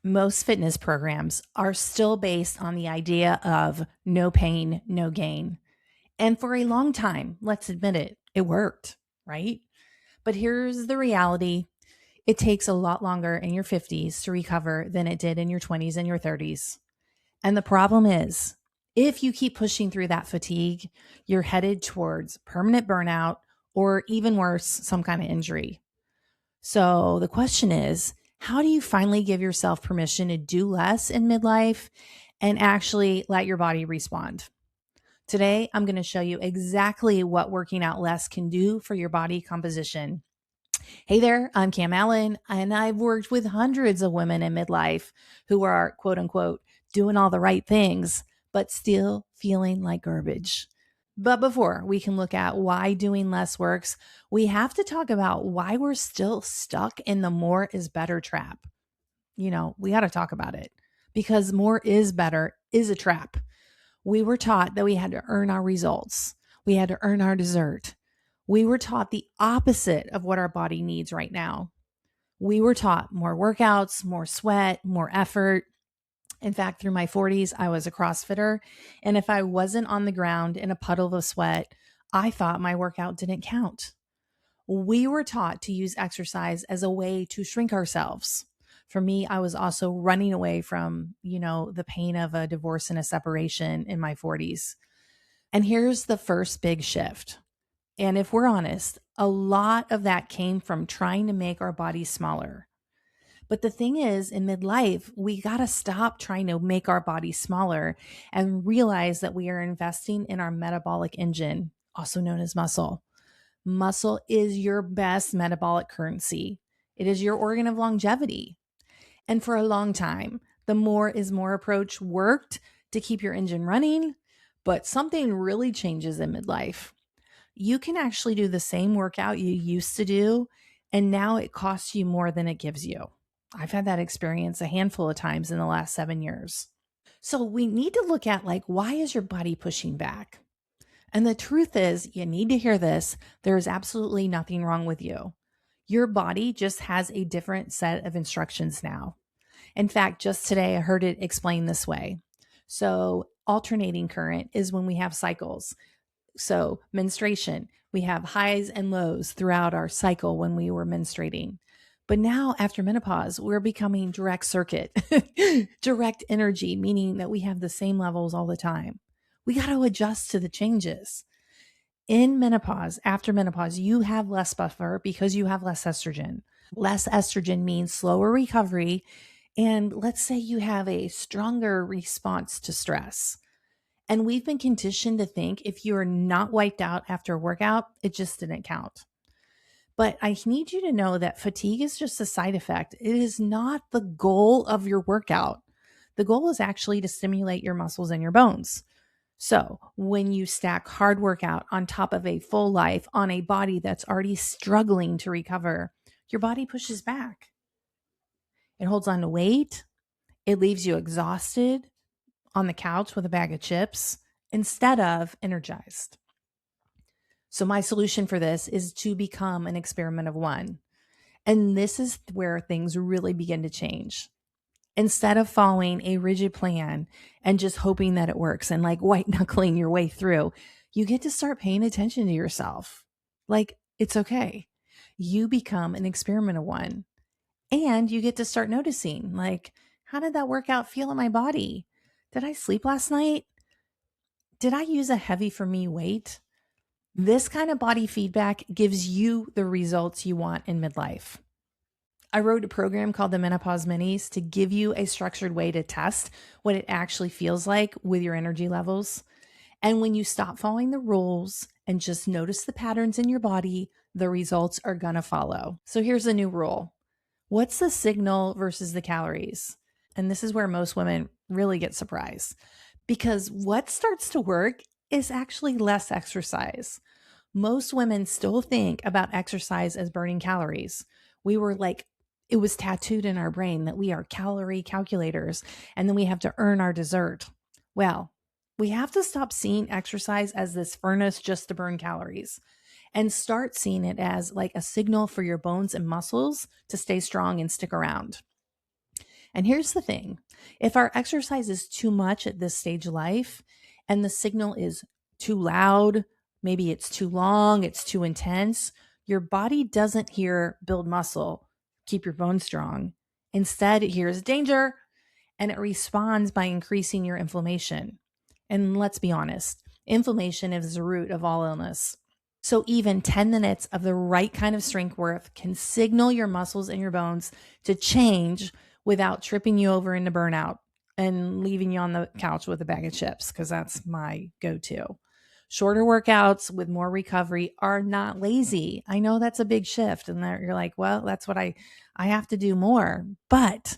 Most fitness programs are still based on the idea of no pain, no gain. And for a long time, let's admit it, it worked, right? But here's the reality: it takes a lot longer in your 50s to recover than it did in your 20s and your 30s. And the problem is, if you keep pushing through that fatigue, you're headed towards permanent burnout or even worse, some kind of injury. So the question is, how do you finally give yourself permission to do less in midlife and actually let your body respond? Today, I'm going to show you exactly what working out less can do for your body composition. Hey there, I'm Cam Allen, and I've worked with hundreds of women in midlife who are quote unquote doing all the right things, but still feeling like garbage. But before we can look at why doing less works, we have to talk about why we're still stuck in the more is better trap. We got to talk about it because more is better is a trap. We were taught that we had to earn our results, we had to earn our dessert. We were taught the opposite of what our body needs right now. We were taught more workouts, more sweat, more effort. In fact, through my 40s, I was a CrossFitter. And if I wasn't on the ground in a puddle of sweat, I thought my workout didn't count. We were taught to use exercise as a way to shrink ourselves. For me, I was also running away from, the pain of a divorce and a separation in my 40s. And here's the first big shift. And if we're honest, a lot of that came from trying to make our bodies smaller. But the thing is, in midlife, we got to stop trying to make our bodies smaller and realize that we are investing in our metabolic engine, also known as muscle. Muscle is your best metabolic currency. It is your organ of longevity. And for a long time, the more is more approach worked to keep your engine running, but something really changes in midlife. You can actually do the same workout you used to do, and now it costs you more than it gives you. I've had that experience a handful of times in the last 7 years. So we need to look at why is your body pushing back? And the truth is, you need to hear this. There is absolutely nothing wrong with you. Your body just has a different set of instructions now. In fact, just today, I heard it explained this way. So, alternating current is when we have cycles. So, menstruation, we have highs and lows throughout our cycle when we were menstruating. But now, after menopause, we're becoming direct circuit, direct energy, meaning that we have the same levels all the time. We got to adjust to the changes. In menopause, after menopause, you have less buffer because you have less estrogen. Less estrogen means slower recovery. And let's say you have a stronger response to stress. And we've been conditioned to think if you're not wiped out after a workout, it just didn't count. But I need you to know that fatigue is just a side effect. It is not the goal of your workout. The goal is actually to stimulate your muscles and your bones. So when you stack hard workout on top of a full life on a body that's already struggling to recover, your body pushes back. It holds on to weight. It leaves you exhausted on the couch with a bag of chips instead of energized. So my solution for this is to become an experiment of one. And this is where things really begin to change. Instead of following a rigid plan and just hoping that it works and white knuckling your way through, you get to start paying attention to yourself. It's okay. You become an experiment of one. And you get to start noticing, how did that workout feel in my body? Did I sleep last night? Did I use a heavy for me weight? This kind of body feedback gives you the results you want in midlife. I wrote a program called the Menopause Minis to give you a structured way to test what it actually feels like with your energy levels. And when you stop following the rules and just notice the patterns in your body, the results are going to follow. So here's a new rule. What's the signal versus the calories? And this is where most women really get surprised, because what starts to work is actually less exercise. Most women still think about exercise as burning calories. It was tattooed in our brain that we are calorie calculators and then we have to earn our dessert. Well, we have to stop seeing exercise as this furnace just to burn calories and start seeing it as a signal for your bones and muscles to stay strong and stick around. And here's the thing, if our exercise is too much at this stage of life and the signal is too loud, maybe it's too long, it's too intense, your body doesn't hear build muscle, keep your bones strong. Instead, it hears danger and it responds by increasing your inflammation. And let's be honest, inflammation is the root of all illness. So even 10 minutes of the right kind of strength work can signal your muscles and your bones to change without tripping you over into burnout and leaving you on the couch with a bag of chips, because that's my go-to. Shorter workouts with more recovery are not lazy. I know that's a big shift, and you're like, well, that's what I have to do more. But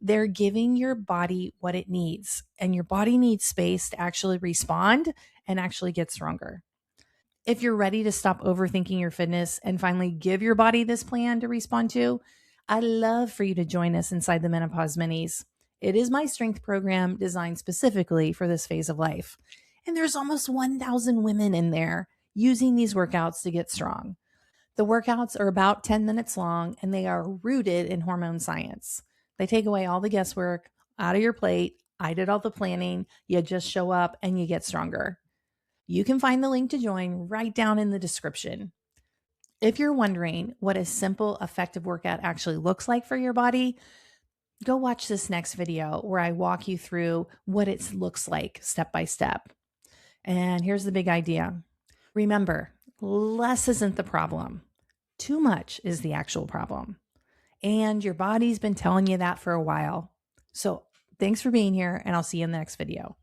they're giving your body what it needs, and your body needs space to actually respond and actually get stronger. If you're ready to stop overthinking your fitness and finally give your body this plan to respond to, I'd love for you to join us inside the Menopause Minis. It is my strength program designed specifically for this phase of life. And there's almost 1,000 women in there using these workouts to get strong. The workouts are about 10 minutes long and they are rooted in hormone science. They take away all the guesswork out of your plate. I did all the planning. You just show up and you get stronger. You can find the link to join right down in the description. If you're wondering what a simple, effective workout actually looks like for your body, go watch this next video where I walk you through what it looks like step by step. And here's the big idea. Remember, less isn't the problem. Too much is the actual problem. And your body's been telling you that for a while. So thanks for being here, and I'll see you in the next video.